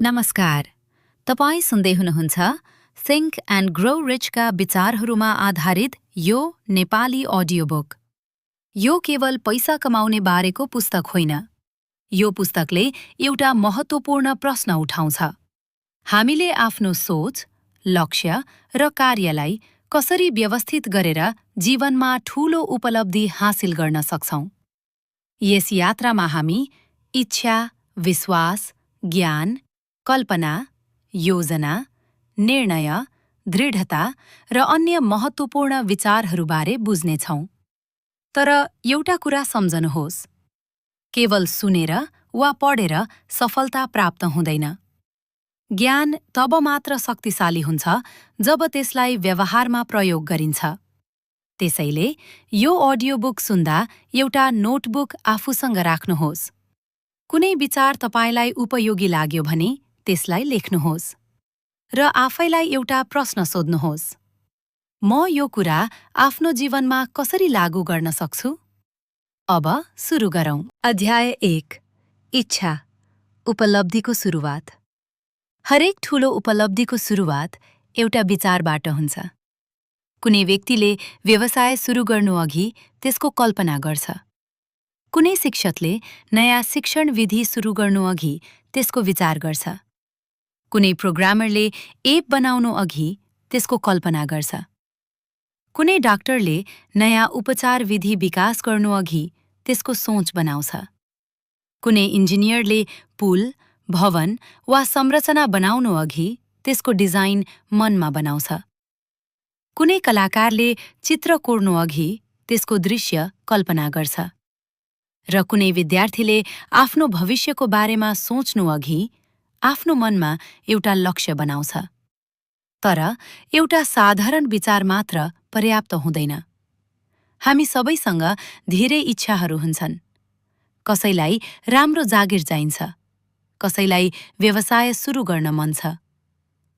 नमस्कार। तपाईँ सुन्दै हुनुहुन्छ थिङ्क एन्ड ग्रो रिचका विचारहरूमा आधारित यो नेपाली अडियो बुक। यो केवल पैसा कमाउने बारेको पुस्तक होइन। यो पुस्तकले एउटा महत्त्वपूर्ण प्रश्न उठाउँछ। हामीले आफ्नो सोच, लक्ष्य र कार्यलाई कसरी व्यवस्थित गरेर जीवनमा ठूलो उपलब्धि हासिल गर्न सक्छौं? यस यात्रामा हामी इच्छा, विश्वास, ज्ञान, कल्पना, योजना, निर्णय, दृढता र अन्य महत्त्वपूर्ण विचारहरूबारे बुझ्नेछौं। तर एउटा कुरा सम्झनुहोस्, केवल सुनेर वा पढेर सफलता प्राप्त हुँदैन। ज्ञान तब मात्र शक्तिशाली हुन्छ जब त्यसलाई व्यवहारमा प्रयोग गरिन्छ। त्यसैले यो अडियो बुक सुन्दा एउटा नोटबुक आफूसँग राख्नुहोस्। कुनै विचार तपाईलाई उपयोगी लाग्यो भने त्यसलाई लेख्नुहोस् र आफैलाई एउटा प्रश्न सोध्नुहोस्। म यो कुरा आफ्नो जीवनमा कसरी लागू गर्न सक्छु? अब सुरु गरौँ। अध्याय 1। इच्छा, उपलब्धिको सुरुवात। हरेक ठूलो उपलब्धिको सुरुवात एउटा विचारबाट हुन्छ। कुनै व्यक्तिले व्यवसाय सुरु गर्नुअघि त्यसको कल्पना गर्छ। कुनै शिक्षकले नयाँ शिक्षण विधि सुरु गर्नुअघि त्यसको विचार गर्छ। कुनै प्रोग्रामरले एप बनाउनु अघि त्यसको कल्पना गर्छ। कुनै डाक्टरले नयाँ उपचार विधि विकास गर्नुअघि त्यसको सोच बनाउँछ। कुनै इन्जिनियरले पुल, भवन वा संरचना बनाउनु अघि त्यसको डिजाइन मनमा बनाउँछ। कुनै कलाकारले चित्र कोर्नु अघि त्यसको दृश्य कल्पना गर्छ। र कुनै विद्यार्थीले आफ्नो भविष्यको बारेमा सोच्नु अघि आफ्नो मनमा एउटा लक्ष्य बनाउँछ। तर एउटा साधारण विचार मात्र पर्याप्त हुँदैन। हामी सबैसँग धेरै इच्छाहरू हुन्छन्। कसैलाई राम्रो जागिर चाहिन्छ, कसैलाई व्यवसाय सुरु गर्न मन छ,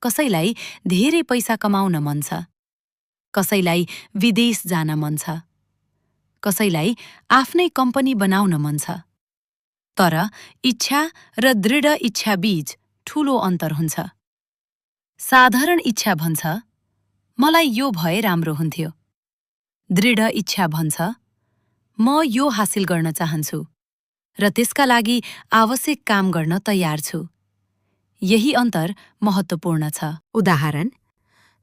कसैलाई धेरै पैसा कमाउन मन छ, कसैलाई विदेश जान मन छ, कसैलाई आफ्नै कम्पनी बनाउन मन छ। तर इच्छा र दृढ इच्छा बीच ठूलो अन्तर हुन्छ। साधारण इच्छा भन्छ, मलाई यो भए राम्रो हुन्थ्यो। दृढ इच्छा भन्छ, म यो हासिल गर्न चाहन्छु र त्यसका लागि आवश्यक काम गर्न तयार छु। यही अन्तर महत्त्वपूर्ण छ। उदाहरण,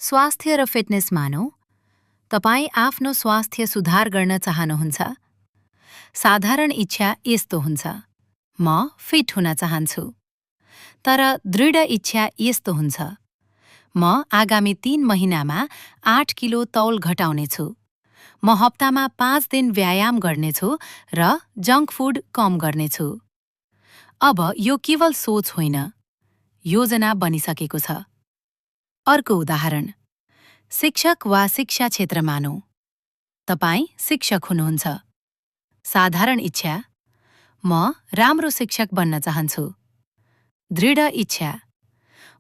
स्वास्थ्य र फिटनेस मानौ। तपाईँ आफ्नो स्वास्थ्य सुधार गर्न चाहनुहुन्छ। साधारण इच्छा यस्तो हुन्छ, म फिट हुन चाहन्छु। तर दृढ इच्छा यस्तो हुन्छ, म आगामी 3 महिनामा 8 किलो तौल घटाउनेछु। म हप्तामा 5 दिन व्यायाम गर्नेछु र जङ्क फुड कम गर्नेछु। अब यो केवल सोच होइन, योजना बनिसकेको छ। अर्को उदाहरण, शिक्षक वा शिक्षा क्षेत्र मानौ। तपाईँ शिक्षक हुनुहुन्छ। साधारण इच्छा, म राम्रो शिक्षक बन्न चाहन्छु। दृढ इच्छा,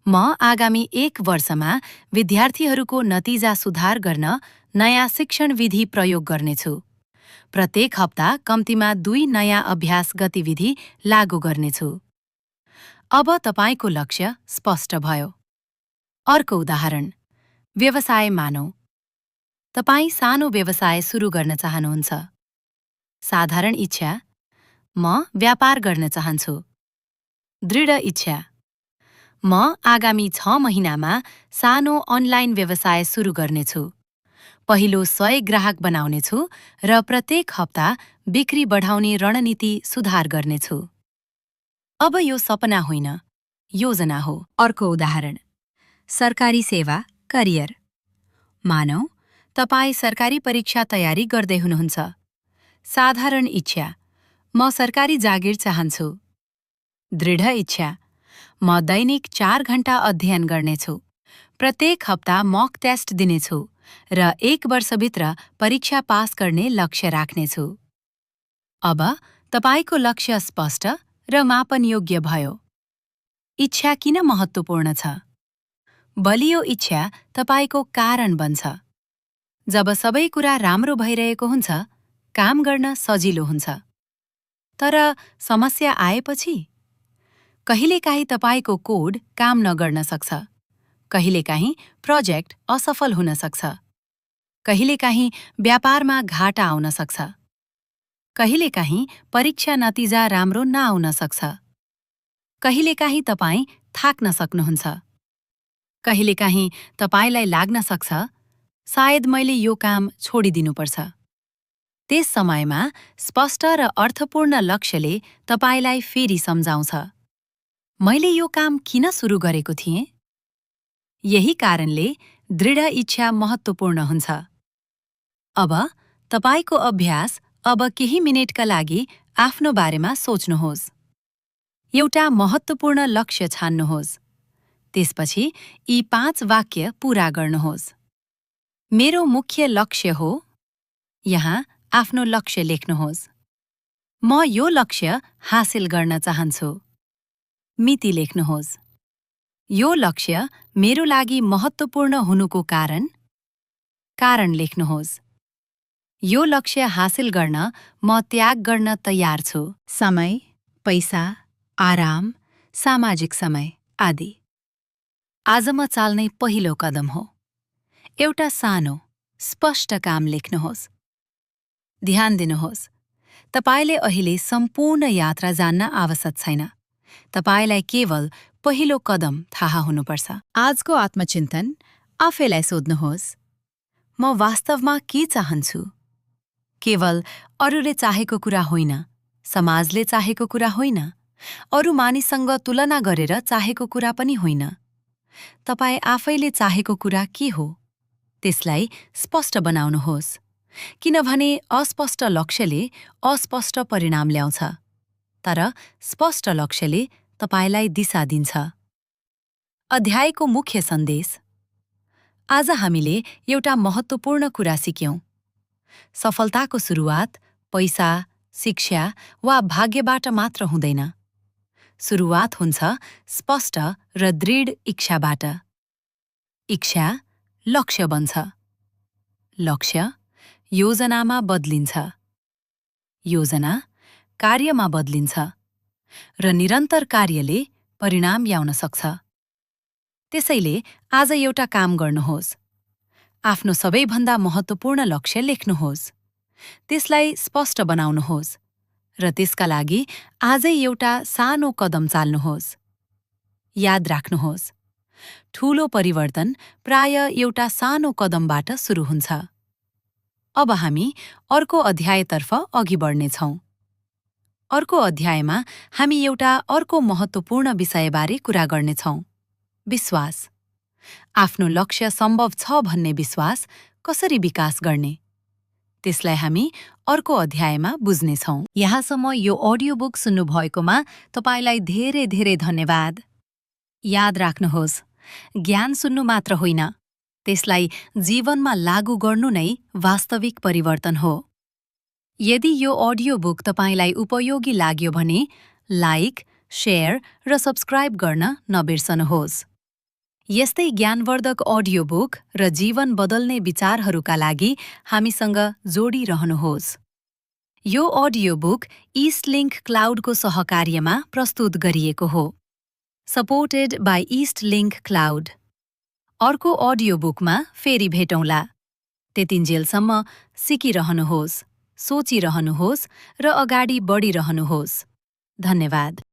म आगामी 1 वर्षमा विद्यार्थीहरूको नतिजा सुधार गर्न नयाँ शिक्षण विधि प्रयोग गर्नेछु। प्रत्येक हप्ता कम्तीमा 2 नयाँ अभ्यास गतिविधि लागू गर्नेछु। अब तपाईको लक्ष्य स्पष्ट भयो। अर्को उदाहरण, व्यवसाय मानौ। तपाईँ सानो व्यवसाय सुरु गर्न चाहनुहुन्छ। साधारण इच्छा, म व्यापार गर्न चाहन्छु। दृढ इच्छा, म आगामी 6 महिनामा सानो अनलाइन व्यवसाय सुरु गर्नेछु। पहिलो 100 ग्राहक बनाउनेछु र प्रत्येक हप्ता बिक्री बढाउने रणनीति सुधार गर्नेछु। अब यो सपना होइन, योजना हो। अर्को उदाहरण, सरकारी सेवा, करियर। मानौ, तपाईँ सरकारी परीक्षा तयारी गर्दै हुनुहुन्छ। साधारण इच्छा, म सरकारी जागिर चाहन्छु। दृढ इच्छा, म दैनिक 4 घण्टा अध्ययन गर्नेछु। प्रत्येक हप्ता मक टेस्ट दिनेछु र 1 वर्षभित्र परीक्षा पास गर्ने लक्ष्य राख्नेछु। अब तपाईको लक्ष्य स्पष्ट र मापनयोग्य भयो। इच्छा किन महत्त्वपूर्ण छ? बलियो इच्छा तपाईको कारण बन्छ। जब सबै कुरा राम्रो भइरहेको हुन्छ, काम गर्न सजिलो हुन्छ। तर समस्या आएपछि कहिलेकाहीँ तपाईको कोड काम नगर्न सक्छ। कहिलेकाहीँ प्रोजेक्ट असफल हुन सक्छ। कहिलेकाहीँ व्यापारमा घाटा आउन सक्छ। कहिलेकाहीँ परीक्षा नतिजा राम्रो नआउन सक्छ। कहिलेकाहीँ तपाईँ थाक्न सक्नुहुन्छ। कहिलेकाहीँ तपाईलाई लाग्न सक्छ, सायद मैले यो काम छोडिदिनुपर्छ। त्यस समयमा स्पष्ट र अर्थपूर्ण लक्ष्यले तपाईलाई फेरि सम्झाउँछ, मैले यो काम किन सुरु गरेको थिएँ? यही कारणले दृढ इच्छा महत्त्वपूर्ण हुन्छ। अब तपाईको अभ्यास अब केही मिनेटका लागि आफ्नो बारेमा सोच्नुहोस्। एउटा महत्त्वपूर्ण लक्ष्य छान्नुहोस्। त्यसपछि यी 5 वाक्य पूरा गर्नुहोस्। मेरो मुख्य लक्ष्य हो। यहाँ आफ्नो लक्ष्य लेख्नुहोस्। म यो लक्ष्य हासिल गर्न चाहन्छु। मिति लेख्नुहोस्। यो लक्ष्य मेरो लागि महत्त्वपूर्ण हुनुको कारण लेख्नुहोस्। यो लक्ष्य हासिल गर्न म त्याग गर्न तयार छु। समय, पैसा, आराम, सामाजिक समय आदि। आज म चाल्ने पहिलो कदम हो। एउटा सानो, स्पष्ट काम लेख्नुहोस्। ध्यान दिनुहोस्, तपाईले अहिले सम्पूर्ण यात्रा जान्न आवश्यक छैन। तपाईलाई केवल पहिलो कदम थाहा हुनुपर्छ। आजको आत्मचिन्तन आफैलाई सोध्नुहोस्, म वास्तवमा के चाहन्छु? केवल अरूले चाहेको कुरा होइन, समाजले चाहेको कुरा होइन, अरू मानिससँग तुलना गरेर चाहेको कुरा पनि होइन। तपाई आफैले चाहेको कुरा के हो? त्यसलाई स्पष्ट बनाउनुहोस्, किनभने अस्पष्ट लक्ष्यले अस्पष्ट परिणाम ल्याउँछ, तर स्पष्ट लक्ष्यले तपाईलाई दिशा दिन्छ। अध्यायको मुख्य सन्देश। आज हामीले एउटा महत्त्वपूर्ण कुरा सिक्यौं। सफलताको सुरुवात पैसा, शिक्षा वा भाग्यबाट मात्र हुँदैन। सुरुवात हुन्छ स्पष्ट र दृढ इच्छाबाट। इच्छा लक्ष्य बन्छ। लक्ष्य योजनामा बदलिन्छ। योजना कार्यमा बदलिन्छ र निरन्तर कार्यले परिणाम ल्याउन सक्छ। त्यसैले आज एउटा काम गर्नुहोस्। आफ्नो सबैभन्दा महत्त्वपूर्ण लक्ष्य लेख्नुहोस्। त्यसलाई स्पष्ट बनाउनुहोस् र त्यसका लागि आजै एउटा सानो कदम चाल्नुहोस्। याद राख्नुहोस्, ठूलो परिवर्तन प्राय एउटा सानो कदमबाट सुरु हुन्छ। अब हामी अर्को अध्यायतर्फ अघि बढ्नेछौं। अर्को अध्यायमा हामी एउटा अर्को महत्त्वपूर्ण विषयबारे कुरा गर्नेछौं, विश्वास। आफ्नो लक्ष्य सम्भव छ भन्ने विश्वास कसरी विकास गर्ने? त्यसलाई हामी अर्को अध्यायमा बुझ्नेछौं। यहाँसम्म यो अडियो बुक सुन्नुभएकोमा तपाईलाई धेरै धेरै धन्यवाद। याद राख्नुहोस्, ज्ञान सुन्नु मात्र होइन, त्यसलाई जीवनमा लागू गर्नु नै वास्तविक परिवर्तन हो। यदि यो अडियो बुक तपाईलाई उपयोगी लाग्यो भने लाइक, शेयर र सब्स्क्राइब गर्न नबिर्सनुहोस्। यस्तै ज्ञानवर्धक अडियो बुक र जीवन बदल्ने विचारहरूका लागि हामीसँग जोडिरहनुहोस्। यो अडियो बुक इस्टलिङ्क क्लाउडको सहकार्यमा प्रस्तुत गरिएको हो। Supported by Eastlink cloud. अर्को अडियो बुकमा फेरि भेटौँला। त्यतिन्जेलसम्म सिकिरहनुहोस्, सोचिरहनुहोस् र अगाडि बढिरहनुहोस्। धन्यवाद।